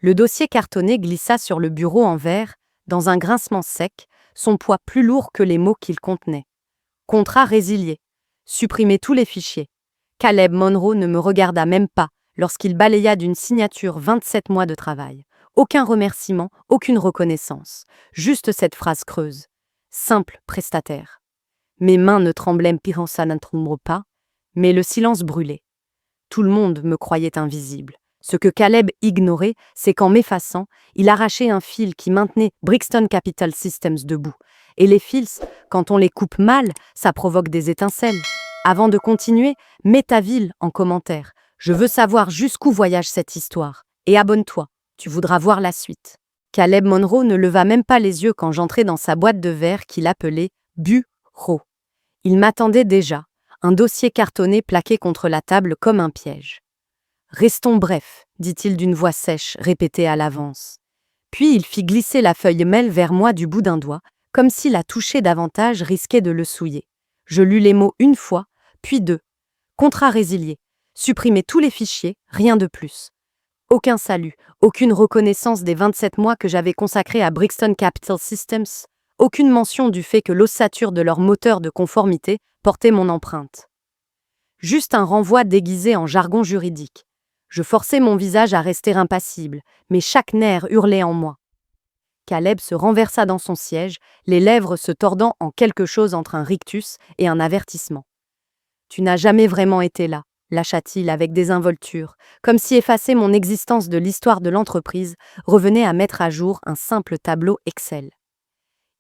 Le dossier cartonné glissa sur le bureau en verre, dans un grincement sec, son poids plus lourd que les mots qu'il contenait. Contrat résilié. Supprimer tous les fichiers. Caleb Monroe ne me regarda même pas lorsqu'il balaya d'une signature 27 mois de travail. Aucun remerciement, aucune reconnaissance. Juste cette phrase creuse. Simple prestataire. Mes mains ne tremblaient pas, mais le silence brûlait. Tout le monde me croyait invisible. Ce que Caleb ignorait, c'est qu'en m'effaçant, il arrachait un fil qui maintenait Brixton Capital Systems debout. Et les fils, quand on les coupe mal, ça provoque des étincelles. Avant de continuer, mets ta ville en commentaire. Je veux savoir jusqu'où voyage cette histoire. Et abonne-toi, tu voudras voir la suite. Caleb Monroe ne leva même pas les yeux quand j'entrai dans sa boîte de verre qu'il appelait « bureau ». Il m'attendait déjà, un dossier cartonné plaqué contre la table comme un piège. « Restons brefs », dit-il d'une voix sèche, répétée à l'avance. Puis il fit glisser la feuille mail vers moi du bout d'un doigt, comme si la toucher davantage risquait de le souiller. Je lus les mots une fois, puis deux. Contrat résilié. Supprimer tous les fichiers, rien de plus. Aucun salut, aucune reconnaissance des 27 mois que j'avais consacrés à Brixton Capital Systems, aucune mention du fait que l'ossature de leur moteur de conformité portait mon empreinte. Juste un renvoi déguisé en jargon juridique. Je forçais mon visage à rester impassible, mais chaque nerf hurlait en moi. Caleb se renversa dans son siège, les lèvres se tordant en quelque chose entre un rictus et un avertissement. « Tu n'as jamais vraiment été là », lâcha-t-il avec désinvolture, comme si effacer mon existence de l'histoire de l'entreprise revenait à mettre à jour un simple tableau Excel.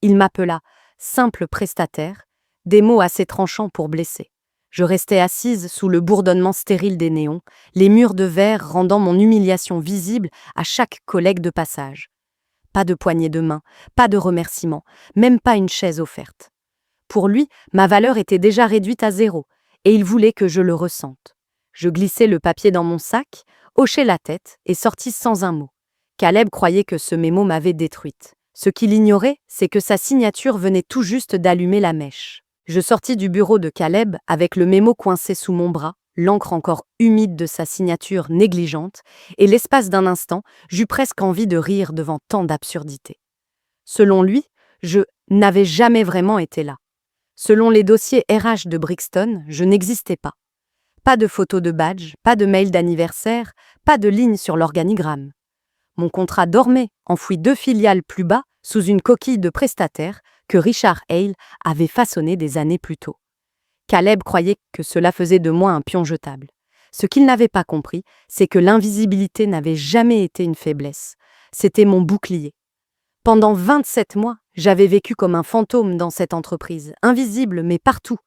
Il m'appela « simple prestataire », des mots assez tranchants pour blesser. Je restais assise sous le bourdonnement stérile des néons, les murs de verre rendant mon humiliation visible à chaque collègue de passage. Pas de poignée de main, pas de remerciement, même pas une chaise offerte. Pour lui, ma valeur était déjà réduite à 0, et il voulait que je le ressente. Je glissai le papier dans mon sac, hochai la tête et sortis sans un mot. Caleb croyait que ce mémo m'avait détruite. Ce qu'il ignorait, c'est que sa signature venait tout juste d'allumer la mèche. Je sortis du bureau de Caleb avec le mémo coincé sous mon bras, l'encre encore humide de sa signature négligente, et l'espace d'un instant, j'eus presque envie de rire devant tant d'absurdités. Selon lui, je n'avais jamais vraiment été là. Selon les dossiers RH de Brixton, je n'existais pas. Pas de photo de badge, pas de mail d'anniversaire, pas de ligne sur l'organigramme. Mon contrat dormait, enfoui 2 filiales plus bas, sous une coquille de prestataire que Richard Hale avait façonné des années plus tôt. Caleb croyait que cela faisait de moi un pion jetable. Ce qu'il n'avait pas compris, c'est que l'invisibilité n'avait jamais été une faiblesse. C'était mon bouclier. Pendant 27 mois, j'avais vécu comme un fantôme dans cette entreprise, invisible mais partout.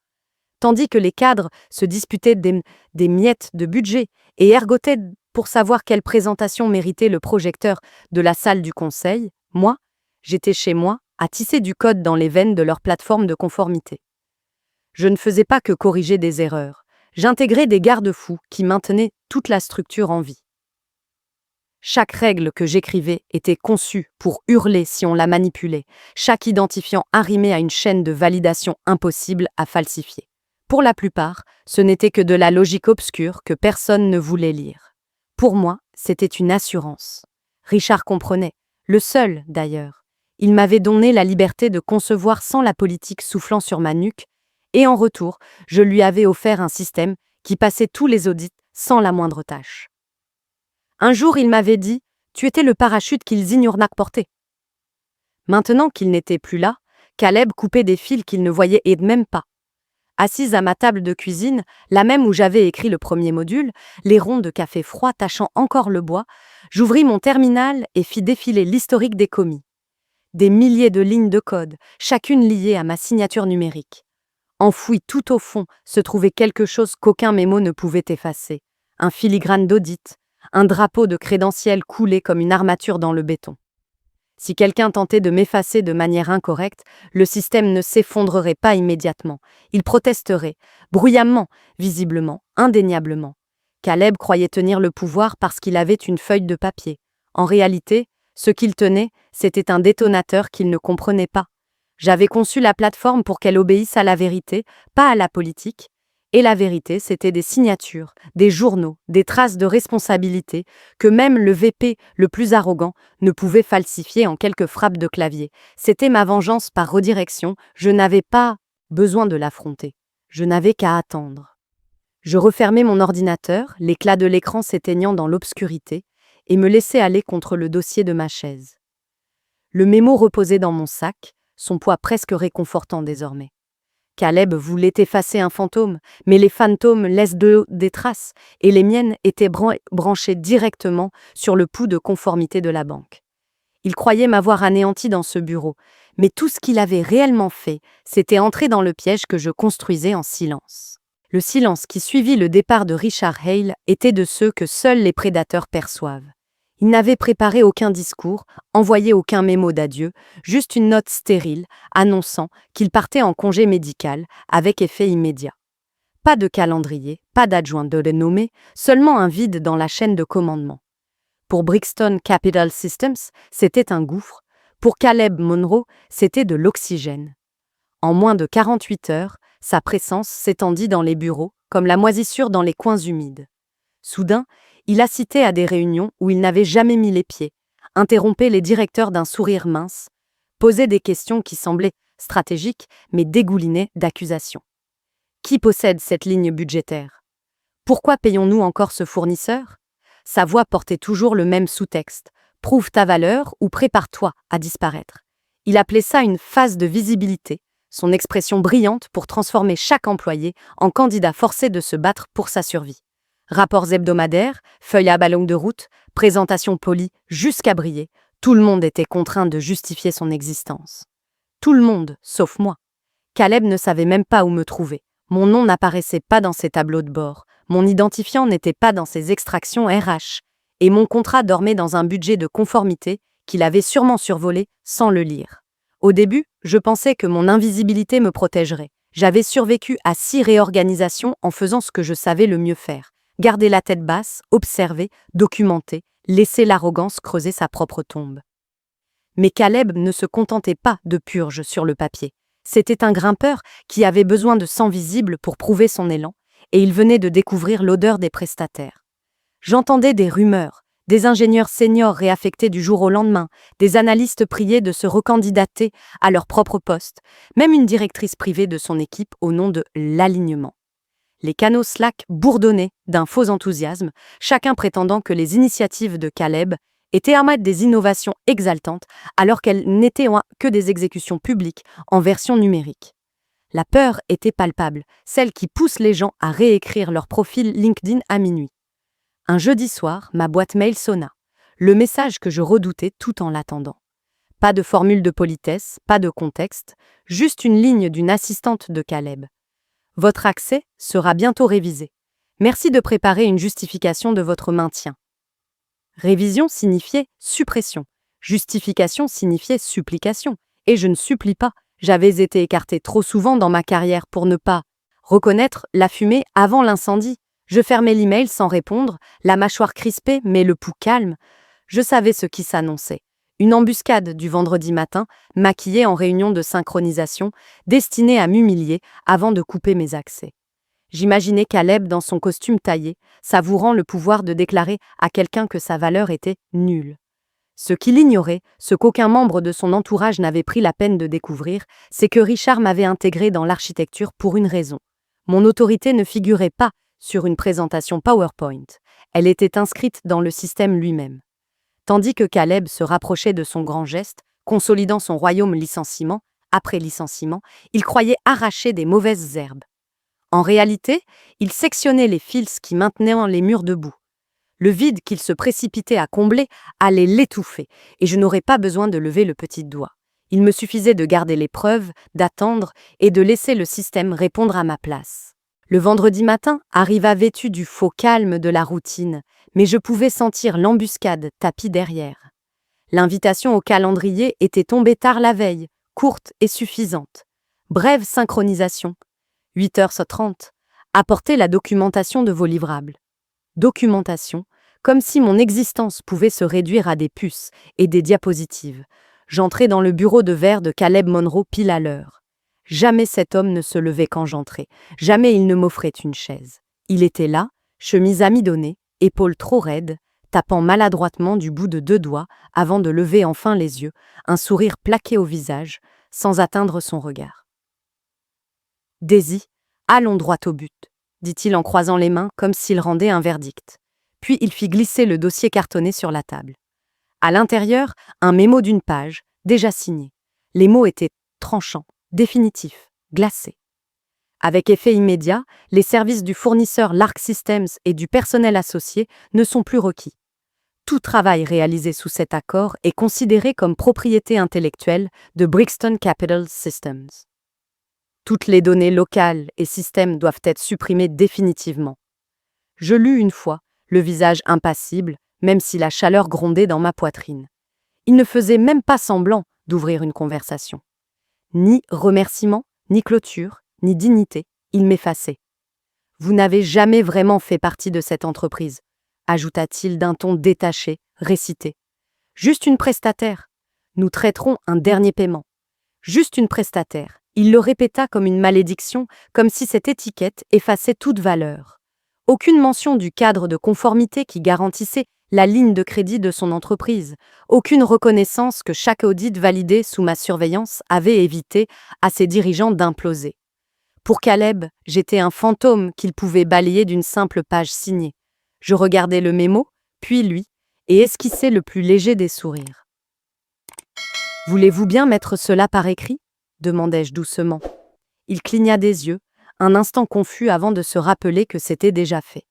Tandis que les cadres se disputaient des miettes de budget et ergotaient pour savoir quelle présentation méritait le projecteur de la salle du conseil, moi, j'étais chez moi, à tisser du code dans les veines de leur plateforme de conformité. Je ne faisais pas que corriger des erreurs, j'intégrais des garde-fous qui maintenaient toute la structure en vie. Chaque règle que j'écrivais était conçue pour hurler si on la manipulait, chaque identifiant arrimé à une chaîne de validation impossible à falsifier. Pour la plupart, ce n'était que de la logique obscure que personne ne voulait lire. Pour moi, c'était une assurance. Richard comprenait, le seul d'ailleurs. Il m'avait donné la liberté de concevoir sans la politique soufflant sur ma nuque, et en retour, je lui avais offert un système qui passait tous les audits sans la moindre tâche. Un jour, il m'avait dit « Tu étais le parachute qu'ils ignorent porter ». Maintenant qu'il n'était plus là, Caleb coupait des fils qu'il ne voyait et même pas. Assise à ma table de cuisine, la même où j'avais écrit le premier module, les ronds de café froid tachant encore le bois, j'ouvris mon terminal et fis défiler l'historique des commis. Des milliers de lignes de code, chacune liée à ma signature numérique. Enfoui tout au fond se trouvait quelque chose qu'aucun mémo ne pouvait effacer. Un filigrane d'audit, un drapeau de crédentiel coulé comme une armature dans le béton. Si quelqu'un tentait de m'effacer de manière incorrecte, le système ne s'effondrerait pas immédiatement. Il protesterait, bruyamment, visiblement, indéniablement. Caleb croyait tenir le pouvoir parce qu'il avait une feuille de papier. En réalité, ce qu'il tenait, c'était un détonateur qu'il ne comprenait pas. J'avais conçu la plateforme pour qu'elle obéisse à la vérité, pas à la politique, Et la vérité, c'était des signatures, des journaux, des traces de responsabilité que même le VP le plus arrogant ne pouvait falsifier en quelques frappes de clavier. C'était ma vengeance par redirection, je n'avais pas besoin de l'affronter. Je n'avais qu'à attendre. Je refermai mon ordinateur, l'éclat de l'écran s'éteignant dans l'obscurité, et me laissai aller contre le dossier de ma chaise. Le mémo reposait dans mon sac, son poids presque réconfortant désormais. Caleb voulait effacer un fantôme, mais les fantômes laissent des traces, et les miennes étaient branchées directement sur le pouls de conformité de la banque. Il croyait m'avoir anéanti dans ce bureau, mais tout ce qu'il avait réellement fait, c'était entrer dans le piège que je construisais en silence. Le silence qui suivit le départ de Richard Hale était de ceux que seuls les prédateurs perçoivent. Il n'avait préparé aucun discours, envoyé aucun mémo d'adieu, juste une note stérile, annonçant qu'il partait en congé médical, avec effet immédiat. Pas de calendrier, pas d'adjoint de le nommer, seulement un vide dans la chaîne de commandement. Pour Brixton Capital Systems, c'était un gouffre. Pour Caleb Monroe, c'était de l'oxygène. En moins de 48 heures, sa présence s'étendit dans les bureaux, comme la moisissure dans les coins humides. Soudain, il assistait à des réunions où il n'avait jamais mis les pieds, interrompait les directeurs d'un sourire mince, posait des questions qui semblaient stratégiques, mais dégoulinaient d'accusations. Qui possède cette ligne budgétaire? Pourquoi payons-nous encore ce fournisseur? Sa voix portait toujours le même sous-texte. Prouve ta valeur ou prépare-toi à disparaître. Il appelait ça une phase de visibilité, son expression brillante pour transformer chaque employé en candidat forcé de se battre pour sa survie. Rapports hebdomadaires, feuilles à ballon de route, présentations polies jusqu'à briller, tout le monde était contraint de justifier son existence. Tout le monde, sauf moi. Caleb ne savait même pas où me trouver. Mon nom n'apparaissait pas dans ses tableaux de bord, mon identifiant n'était pas dans ses extractions RH, et mon contrat dormait dans un budget de conformité qu'il avait sûrement survolé sans le lire. Au début, je pensais que mon invisibilité me protégerait. J'avais survécu à 6 réorganisations en faisant ce que je savais le mieux faire. Garder la tête basse, observer, documenter, laisser l'arrogance creuser sa propre tombe. Mais Caleb ne se contentait pas de purges sur le papier. C'était un grimpeur qui avait besoin de sang visible pour prouver son élan, et il venait de découvrir l'odeur des prestataires. J'entendais des rumeurs, des ingénieurs seniors réaffectés du jour au lendemain, des analystes priés de se recandidater à leur propre poste, même une directrice privée de son équipe au nom de l'alignement. Les canaux Slack bourdonnaient d'un faux enthousiasme, chacun prétendant que les initiatives de Caleb étaient des innovations exaltantes alors qu'elles n'étaient que des exécutions publiques en version numérique. La peur était palpable, celle qui pousse les gens à réécrire leur profil LinkedIn à minuit. Un jeudi soir, ma boîte mail sonna. Le message que je redoutais tout en l'attendant. Pas de formule de politesse, pas de contexte, juste une ligne d'une assistante de Caleb. Votre accès sera bientôt révisé. Merci de préparer une justification de votre maintien. Révision signifiait suppression. Justification signifiait supplication. Et je ne supplie pas. J'avais été écarté trop souvent dans ma carrière pour ne pas reconnaître la fumée avant l'incendie. Je fermais l'email sans répondre, la mâchoire crispée mais le pouls calme. Je savais ce qui s'annonçait. Une embuscade du vendredi matin, maquillée en réunion de synchronisation, destinée à m'humilier avant de couper mes accès. J'imaginais Caleb dans son costume taillé, savourant le pouvoir de déclarer à quelqu'un que sa valeur était nulle. Ce qu'il ignorait, ce qu'aucun membre de son entourage n'avait pris la peine de découvrir, c'est que Richard m'avait intégré dans l'architecture pour une raison. Mon autorité ne figurait pas sur une présentation PowerPoint. Elle était inscrite dans le système lui-même. Tandis que Caleb se rapprochait de son grand geste, consolidant son royaume licenciement, après licenciement, il croyait arracher des mauvaises herbes. En réalité, il sectionnait les fils qui maintenaient les murs debout. Le vide qu'il se précipitait à combler allait l'étouffer, et je n'aurais pas besoin de lever le petit doigt. Il me suffisait de garder les preuves, d'attendre et de laisser le système répondre à ma place. Le vendredi matin arriva vêtu du faux calme de la routine, mais je pouvais sentir l'embuscade tapie derrière. L'invitation au calendrier était tombée tard la veille, courte et suffisante. Brève synchronisation. 8h30. Apportez la documentation de vos livrables. Documentation, comme si mon existence pouvait se réduire à des puces et des diapositives. J'entrai dans le bureau de verre de Caleb Monroe pile à l'heure. Jamais cet homme ne se levait quand j'entrais, jamais il ne m'offrait une chaise. Il était là, chemise amidonnée, épaules trop raides, tapant maladroitement du bout de 2 doigts avant de lever enfin les yeux, un sourire plaqué au visage, sans atteindre son regard. « Daisy, allons droit au but », dit-il en croisant les mains comme s'il rendait un verdict. Puis il fit glisser le dossier cartonné sur la table. À l'intérieur, un mémo d'1 page, déjà signé. Les mots étaient tranchants, définitifs, glacés. Avec effet immédiat, les services du fournisseur Lark Systems et du personnel associé ne sont plus requis. Tout travail réalisé sous cet accord est considéré comme propriété intellectuelle de Brixton Capital Systems. Toutes les données locales et systèmes doivent être supprimées définitivement. Je lus une fois, le visage impassible, même si la chaleur grondait dans ma poitrine. Il ne faisait même pas semblant d'ouvrir une conversation. Ni remerciement, ni clôture, ni dignité, il m'effaçait. « Vous n'avez jamais vraiment fait partie de cette entreprise », ajouta-t-il d'un ton détaché, récité. « Juste une prestataire. Nous traiterons un dernier paiement. Juste une prestataire. » Il le répéta comme une malédiction, comme si cette étiquette effaçait toute valeur. Aucune mention du cadre de conformité qui garantissait la ligne de crédit de son entreprise. Aucune reconnaissance que chaque audit validé sous ma surveillance avait évité à ses dirigeants d'imploser. Pour Caleb, j'étais un fantôme qu'il pouvait balayer d'une simple page signée. Je regardais le mémo, puis lui, et esquissais le plus léger des sourires. « Voulez-vous bien mettre cela par écrit ?» demandai-je doucement. Il cligna des yeux, un instant confus avant de se rappeler que c'était déjà fait.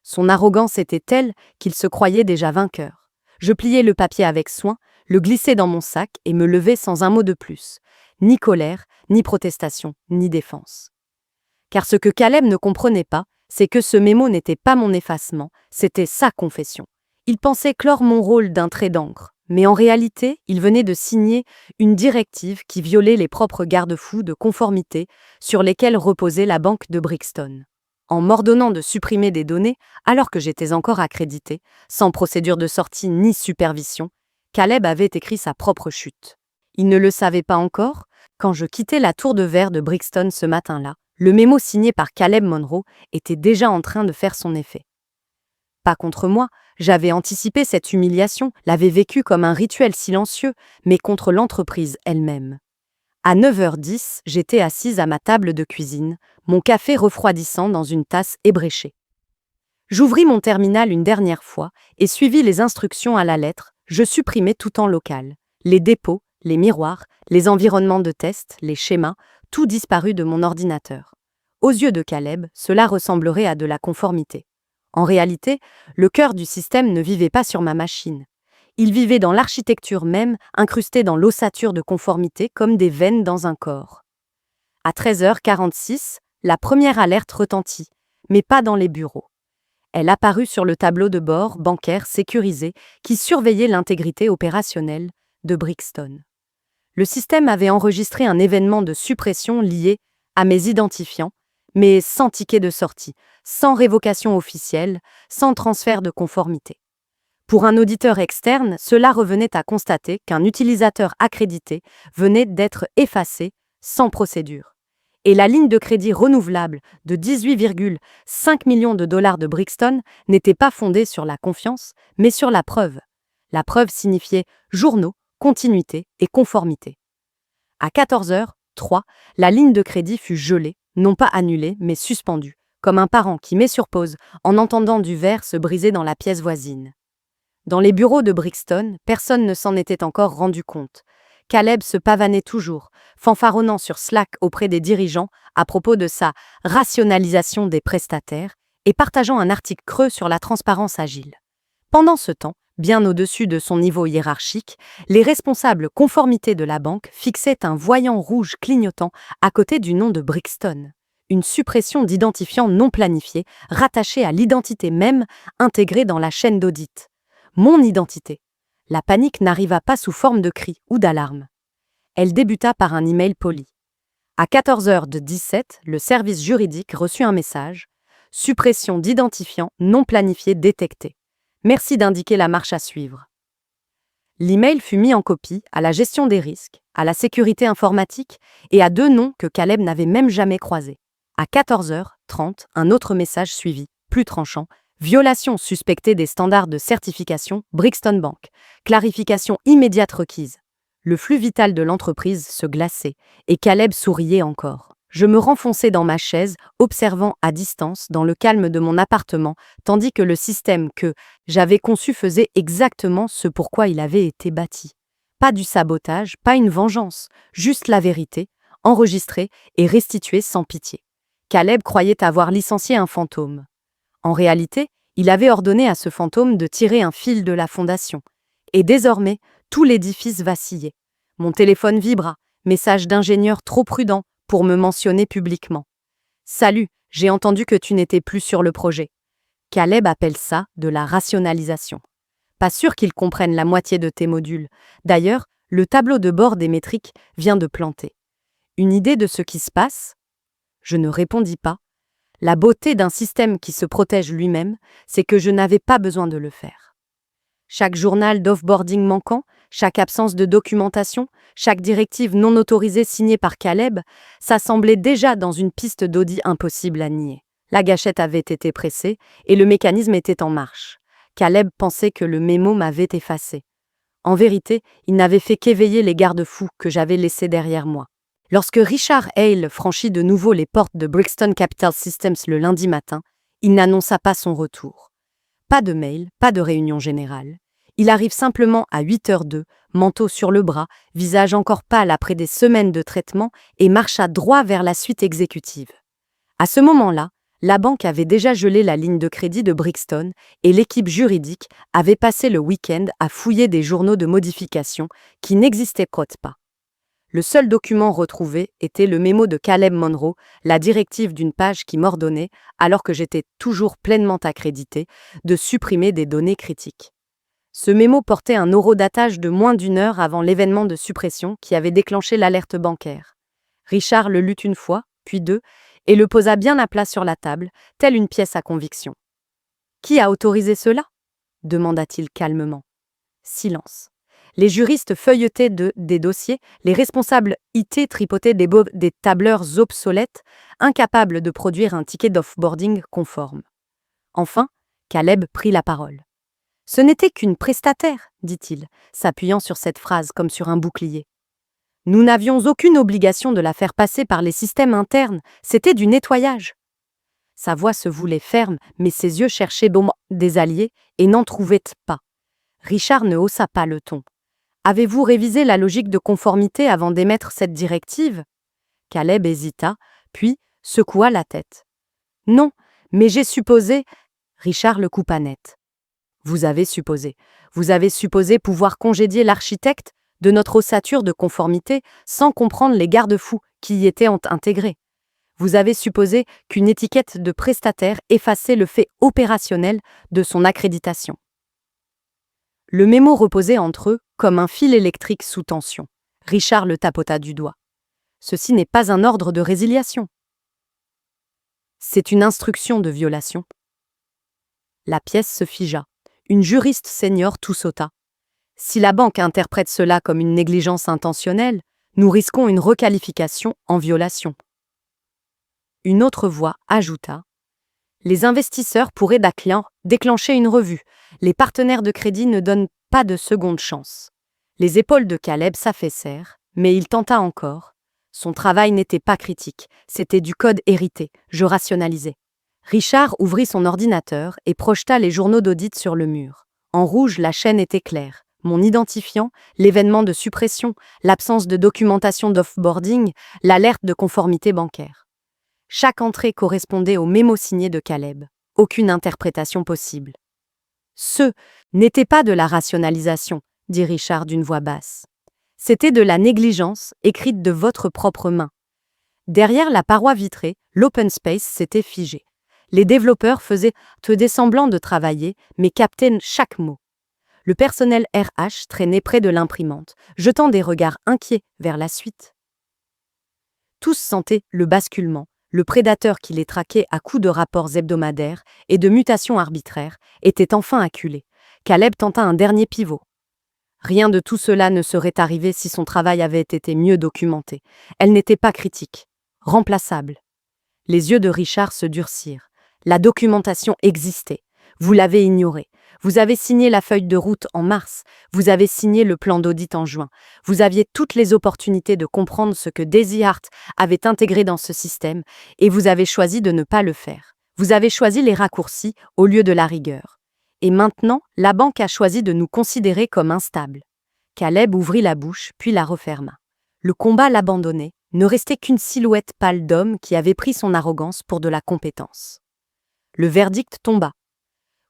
Son arrogance était telle qu'il se croyait déjà vainqueur. Je pliai le papier avec soin, le glissai dans mon sac et me levai sans un mot de plus. Ni colère, ni protestation, ni défense. Car ce que Caleb ne comprenait pas, c'est que ce mémo n'était pas mon effacement, c'était sa confession. Il pensait clore mon rôle d'un trait d'encre, mais en réalité, il venait de signer une directive qui violait les propres garde-fous de conformité sur lesquels reposait la banque de Brixton. En m'ordonnant de supprimer des données, alors que j'étais encore accrédité, sans procédure de sortie ni supervision, Caleb avait écrit sa propre chute. Il ne le savait pas encore, quand je quittais la tour de verre de Brixton ce matin-là, le mémo signé par Caleb Monroe était déjà en train de faire son effet. Pas contre moi, j'avais anticipé cette humiliation, l'avais vécue comme un rituel silencieux, mais contre l'entreprise elle-même. À 9h10, j'étais assise à ma table de cuisine, mon café refroidissant dans une tasse ébréchée. J'ouvris mon terminal une dernière fois et suivis les instructions à la lettre, je supprimais tout en local. Les dépôts, les miroirs, les environnements de test, les schémas, tout disparut de mon ordinateur. Aux yeux de Caleb, cela ressemblerait à de la conformité. En réalité, le cœur du système ne vivait pas sur ma machine. Il vivait dans l'architecture même, incrusté dans l'ossature de conformité comme des veines dans un corps. À 13h46, la première alerte retentit, mais pas dans les bureaux. Elle apparut sur le tableau de bord bancaire sécurisé qui surveillait l'intégrité opérationnelle de Brixton. Le système avait enregistré un événement de suppression lié à mes identifiants, mais sans ticket de sortie, sans révocation officielle, sans transfert de conformité. Pour un auditeur externe, cela revenait à constater qu'un utilisateur accrédité venait d'être effacé sans procédure. Et la ligne de crédit renouvelable de 18,5 millions de dollars de Brixton n'était pas fondée sur la confiance, mais sur la preuve. La preuve signifiait journaux, continuité et conformité. À 14h03, la ligne de crédit fut gelée, non pas annulée, mais suspendue, comme un parent qui met sur pause en entendant du verre se briser dans la pièce voisine. Dans les bureaux de Brixton, personne ne s'en était encore rendu compte. Caleb se pavanait toujours, fanfaronnant sur Slack auprès des dirigeants à propos de sa rationalisation des prestataires et partageant un article creux sur la transparence agile. Pendant ce temps, bien au-dessus de son niveau hiérarchique, les responsables conformité de la banque fixaient un voyant rouge clignotant à côté du nom de Brixton. Une suppression d'identifiants non planifiés, rattachée à l'identité même intégrée dans la chaîne d'audit. Mon identité. La panique n'arriva pas sous forme de cri ou d'alarme. Elle débuta par un email poli. À 14h17, le service juridique reçut un message « Suppression d'identifiants non planifiés détectés. Merci d'indiquer la marche à suivre. » L'email fut mis en copie à la gestion des risques, à la sécurité informatique et à 2 noms que Caleb n'avait même jamais croisés. À 14h30, un autre message suivit, plus tranchant. Violation suspectée des standards de certification Brixton Bank. Clarification immédiate requise. Le flux vital de l'entreprise se glaçait et Caleb souriait encore. Je me renfonçais dans ma chaise, observant à distance dans le calme de mon appartement, tandis que le système que j'avais conçu faisait exactement ce pourquoi il avait été bâti. Pas du sabotage, pas une vengeance, juste la vérité, enregistrée et restituée sans pitié. Caleb croyait avoir licencié un fantôme. En réalité, il avait ordonné à ce fantôme de tirer un fil de la fondation. Et désormais, tout l'édifice vacillait. Mon téléphone vibra, message d'ingénieur trop prudent pour me mentionner publiquement. « Salut, j'ai entendu que tu n'étais plus sur le projet. » Caleb appelle ça de la rationalisation. Pas sûr qu'il comprenne la moitié de tes modules. D'ailleurs, le tableau de bord des métriques vient de planter. Une idée de ce qui se passe ? Je ne répondis pas. La beauté d'un système qui se protège lui-même, c'est que je n'avais pas besoin de le faire. Chaque journal d'offboarding manquant, chaque absence de documentation, chaque directive non autorisée signée par Caleb, ça semblait déjà dans une piste d'audit impossible à nier. La gâchette avait été pressée et le mécanisme était en marche. Caleb pensait que le mémo m'avait effacé. En vérité, il n'avait fait qu'éveiller les garde-fous que j'avais laissés derrière moi. Lorsque Richard Hale franchit de nouveau les portes de Brixton Capital Systems le lundi matin, il n'annonça pas son retour. Pas de mail, pas de réunion générale. Il arrive simplement à 8h02, manteau sur le bras, visage encore pâle après des semaines de traitement, et marcha droit vers la suite exécutive. À ce moment-là, la banque avait déjà gelé la ligne de crédit de Brixton et l'équipe juridique avait passé le week-end à fouiller des journaux de modification qui n'existaient pas. Le seul document retrouvé était le mémo de Caleb Monroe, la directive d'une page qui m'ordonnait, alors que j'étais toujours pleinement accrédité, de supprimer des données critiques. Ce mémo portait un horodatage de moins d'1 heure avant l'événement de suppression qui avait déclenché l'alerte bancaire. Richard le lut une fois, puis 2, et le posa bien à plat sur la table, telle une pièce à conviction. « Qui a autorisé cela » demanda-t-il calmement. Silence. Les juristes feuilletaient des dossiers, les responsables IT tripotaient des tableurs obsolètes, incapables de produire un ticket d'offboarding conforme. Enfin, Caleb prit la parole. « Ce n'était qu'une prestataire, dit-il, s'appuyant sur cette phrase comme sur un bouclier. Nous n'avions aucune obligation de la faire passer par les systèmes internes, c'était du nettoyage. » Sa voix se voulait ferme, mais ses yeux cherchaient des alliés et n'en trouvaient pas. Richard ne haussa pas le ton. « Avez-vous révisé la logique de conformité avant d'émettre cette directive » Caleb hésita, puis secoua la tête. « Non, mais j'ai supposé… » Richard le coupa net. « Vous avez supposé pouvoir congédier l'architecte de notre ossature de conformité sans comprendre les garde-fous qui y étaient intégrés. Vous avez supposé qu'une étiquette de prestataire effaçait le fait opérationnel de son accréditation. » Le mémo reposait entre eux comme un fil électrique sous tension. Richard le tapota du doigt. Ceci n'est pas un ordre de résiliation. C'est une instruction de violation. La pièce se figea. Une juriste senior tout sauta. Si la banque interprète cela comme une négligence intentionnelle, nous risquons une requalification en violation. Une autre voix ajouta. Les investisseurs pourraient déclencher une revue. Les partenaires de crédit ne donnent pas de seconde chance. Les épaules de Caleb s'affaissèrent, mais il tenta encore. Son travail n'était pas critique, c'était du code hérité, je rationalisais. Richard ouvrit son ordinateur et projeta les journaux d'audit sur le mur. En rouge, la chaîne était claire. Mon identifiant, l'événement de suppression, l'absence de documentation d'offboarding, l'alerte de conformité bancaire. Chaque entrée correspondait au mémo signé de Caleb. Aucune interprétation possible. « Ce n'était pas de la rationalisation, » dit Richard d'une voix basse. « C'était de la négligence, écrite de votre propre main. » Derrière la paroi vitrée, l'open space s'était figé. Les développeurs faisaient des semblants de travailler, mais captaient chaque mot. Le personnel RH traînait près de l'imprimante, jetant des regards inquiets vers la suite. Tous sentaient le basculement. Le prédateur qui les traquait à coups de rapports hebdomadaires et de mutations arbitraires était enfin acculé. Caleb tenta un dernier pivot. Rien de tout cela ne serait arrivé si son travail avait été mieux documenté. Elle n'était pas critique, remplaçable. Les yeux de Richard se durcirent. La documentation existait. Vous l'avez ignorée. Vous avez signé la feuille de route en mars. Vous avez signé le plan d'audit en juin. Vous aviez toutes les opportunités de comprendre ce que Daisy Hart avait intégré dans ce système et vous avez choisi de ne pas le faire. Vous avez choisi les raccourcis au lieu de la rigueur. Et maintenant, la banque a choisi de nous considérer comme instables. Caleb ouvrit la bouche, puis la referma. Le combat l'abandonnait, ne restait qu'une silhouette pâle d'homme qui avait pris son arrogance pour de la compétence. Le verdict tomba.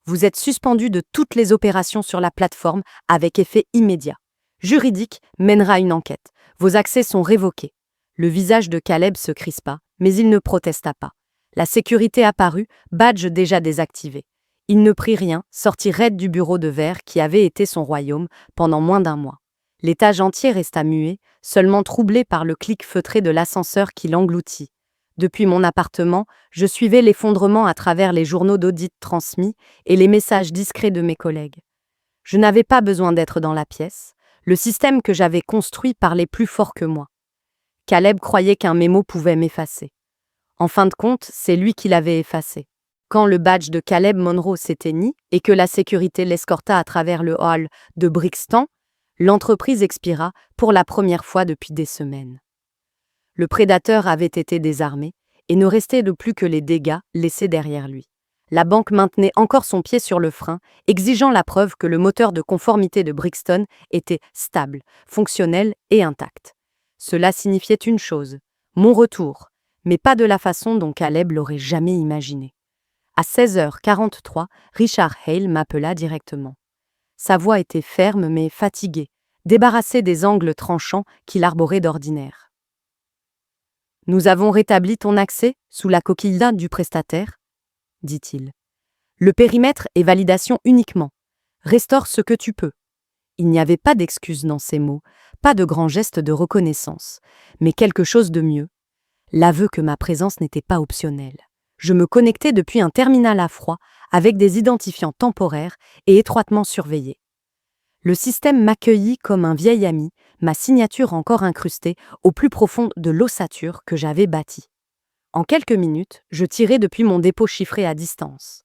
Vous êtes suspendu de toutes les opérations sur la plateforme avec effet immédiat. Juridique mènera une enquête. Vos accès sont révoqués. Le visage de Caleb se crispa, mais il ne protesta pas. La sécurité apparut, badge déjà désactivé. Il ne prit rien, sortit raide du bureau de verre qui avait été son royaume pendant moins d'un mois. L'étage entier resta muet, seulement troublé par le clic feutré de l'ascenseur qui l'engloutit. Depuis mon appartement, je suivais l'effondrement à travers les journaux d'audit transmis et les messages discrets de mes collègues. Je n'avais pas besoin d'être dans la pièce. Le système que j'avais construit parlait plus fort que moi. Caleb croyait qu'un mémo pouvait m'effacer. En fin de compte, c'est lui qui l'avait effacé. Quand le badge de Caleb Monroe s'éteignit et que la sécurité l'escorta à travers le hall de Brixton, l'entreprise expira pour la première fois depuis des semaines. Le prédateur avait été désarmé et ne restait de plus que les dégâts laissés derrière lui. La banque maintenait encore son pied sur le frein, exigeant la preuve que le moteur de conformité de Brixton était stable, fonctionnel et intact. Cela signifiait une chose, mon retour, mais pas de la façon dont Caleb l'aurait jamais imaginé. À 16h43, Richard Hale m'appela directement. Sa voix était ferme mais fatiguée, débarrassée des angles tranchants qu'il arborait d'ordinaire. « Nous avons rétabli ton accès sous la coquille d'Inde du prestataire, » dit-il. « Le périmètre est validation uniquement. Restaure ce que tu peux. » Il n'y avait pas d'excuse dans ces mots, pas de grand geste de reconnaissance, mais quelque chose de mieux. L'aveu que ma présence n'était pas optionnelle. Je me connectais depuis un terminal à froid, avec des identifiants temporaires et étroitement surveillés. Le système m'accueillit comme un vieil ami, ma signature encore incrustée au plus profond de l'ossature que j'avais bâtie. En quelques minutes, je tirais depuis mon dépôt chiffré à distance.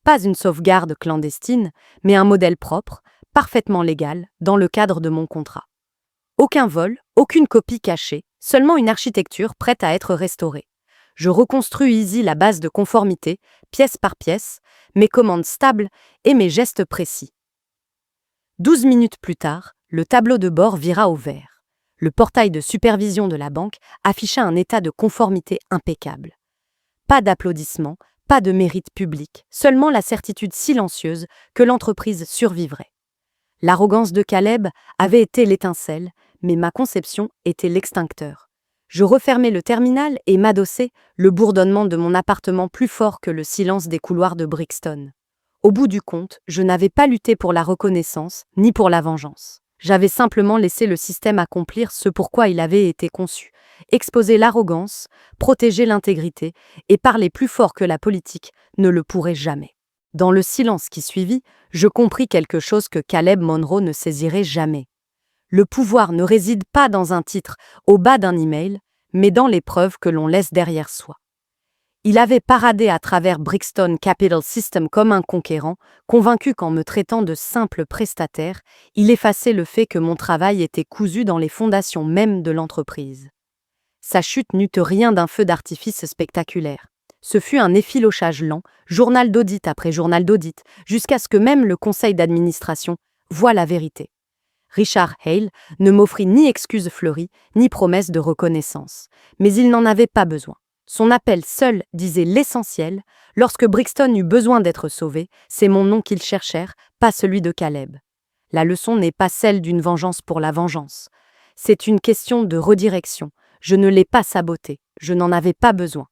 Pas une sauvegarde clandestine, mais un modèle propre, parfaitement légal, dans le cadre de mon contrat. Aucun vol, aucune copie cachée, seulement une architecture prête à être restaurée. Je reconstruis la base de conformité, pièce par pièce, mes commandes stables et mes gestes précis. 12 minutes plus tard, le tableau de bord vira au vert. Le portail de supervision de la banque afficha un état de conformité impeccable. Pas d'applaudissements, pas de mérite public, seulement la certitude silencieuse que l'entreprise survivrait. L'arrogance de Caleb avait été l'étincelle, mais ma conception était l'extincteur. Je refermai le terminal et m'adossai, le bourdonnement de mon appartement plus fort que le silence des couloirs de Brixton. Au bout du compte, je n'avais pas lutté pour la reconnaissance, ni pour la vengeance. J'avais simplement laissé le système accomplir ce pourquoi il avait été conçu, exposer l'arrogance, protéger l'intégrité et parler plus fort que la politique ne le pourrait jamais. Dans le silence qui suivit, je compris quelque chose que Caleb Monroe ne saisirait jamais. Le pouvoir ne réside pas dans un titre au bas d'un email, mais dans les preuves que l'on laisse derrière soi. Il avait paradé à travers Brixton Capital System comme un conquérant, convaincu qu'en me traitant de simple prestataire, il effaçait le fait que mon travail était cousu dans les fondations mêmes de l'entreprise. Sa chute n'eut rien d'un feu d'artifice spectaculaire. Ce fut un effilochage lent, journal d'audit après journal d'audit, jusqu'à ce que même le conseil d'administration voie la vérité. Richard Hale ne m'offrit ni excuses fleuries, ni promesses de reconnaissance, mais il n'en avait pas besoin. Son appel seul disait l'essentiel. Lorsque Brixton eut besoin d'être sauvé, c'est mon nom qu'ils cherchèrent, pas celui de Caleb. La leçon n'est pas celle d'une vengeance pour la vengeance. C'est une question de redirection. Je ne l'ai pas saboté, je n'en avais pas besoin.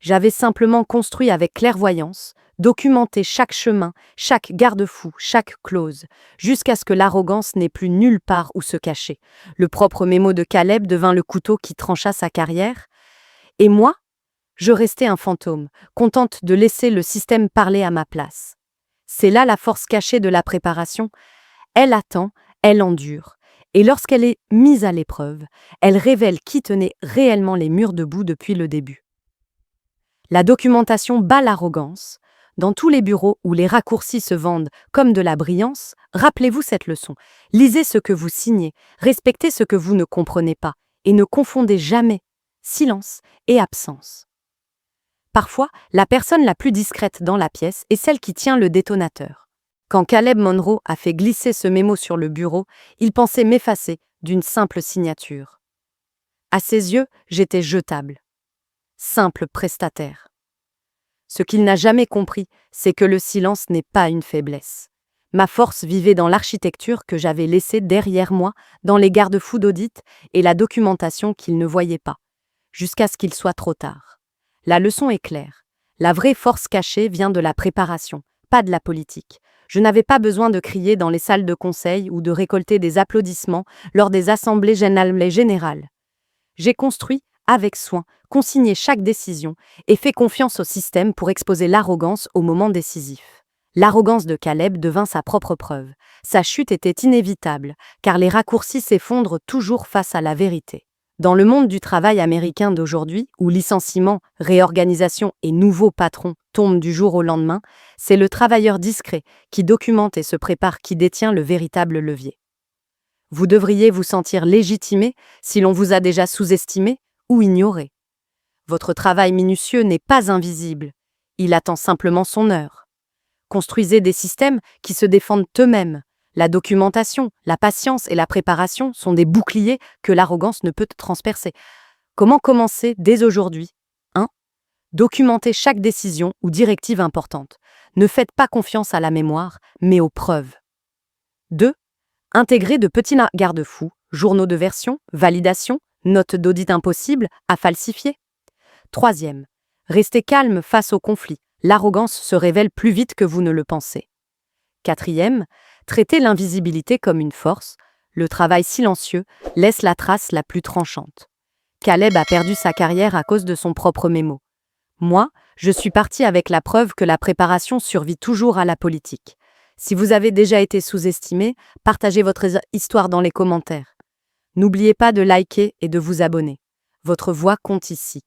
J'avais simplement construit avec clairvoyance, documenté chaque chemin, chaque garde-fou, chaque clause, jusqu'à ce que l'arrogance n'ait plus nulle part où se cacher. Le propre mémo de Caleb devint le couteau qui trancha sa carrière. Et moi ? Je restais un fantôme, contente de laisser le système parler à ma place. C'est là la force cachée de la préparation. Elle attend, Elle endure, et lorsqu'elle est mise à l'épreuve, elle révèle qui tenait réellement les murs debout depuis le début. La documentation bat l'arrogance. Dans tous les bureaux où les raccourcis se vendent comme de la brillance, rappelez-vous cette leçon. Lisez ce que vous signez, respectez ce que vous ne comprenez pas, et ne confondez jamais silence et absence. Parfois, la personne la plus discrète dans la pièce est celle qui tient le détonateur. Quand Caleb Monroe a fait glisser ce mémo sur le bureau, il pensait m'effacer d'une simple signature. À ses yeux, j'étais jetable. Simple prestataire. Ce qu'il n'a jamais compris, c'est que le silence n'est pas une faiblesse. Ma force vivait dans l'architecture que j'avais laissée derrière moi, dans les garde-fous d'audit et la documentation qu'il ne voyait pas, jusqu'à ce qu'il soit trop tard. La leçon est claire. La vraie force cachée vient de la préparation, pas de la politique. Je n'avais pas besoin de crier dans les salles de conseil ou de récolter des applaudissements lors des assemblées générales. J'ai construit, avec soin, consigné chaque décision et fait confiance au système pour exposer l'arrogance au moment décisif. L'arrogance de Caleb devint sa propre preuve. Sa chute était inévitable, car les raccourcis s'effondrent toujours face à la vérité. Dans le monde du travail américain d'aujourd'hui, où licenciement, réorganisation et nouveaux patrons tombent du jour au lendemain, c'est le travailleur discret qui documente et se prépare qui détient le véritable levier. Vous devriez vous sentir légitimé si l'on vous a déjà sous-estimé ou ignoré. Votre travail minutieux n'est pas invisible, il attend simplement son heure. Construisez des systèmes qui se défendent eux-mêmes. La documentation, la patience et la préparation sont des boucliers que l'arrogance ne peut transpercer. Comment commencer dès aujourd'hui? 1. Documentez chaque décision ou directive importante. Ne faites pas confiance à la mémoire, mais aux preuves. 2. Intégrez de petits garde-fous, journaux de version, validation, notes d'audit impossibles à falsifier. 3. Restez calme face au conflit. L'arrogance se révèle plus vite que vous ne le pensez. 4. Traitez l'invisibilité comme une force. Le travail silencieux laisse la trace la plus tranchante. Caleb a perdu sa carrière à cause de son propre mémo. Moi, je suis parti avec la preuve que la préparation survit toujours à la politique. Si vous avez déjà été sous-estimé, partagez votre histoire dans les commentaires. N'oubliez pas de liker et de vous abonner. Votre voix compte ici.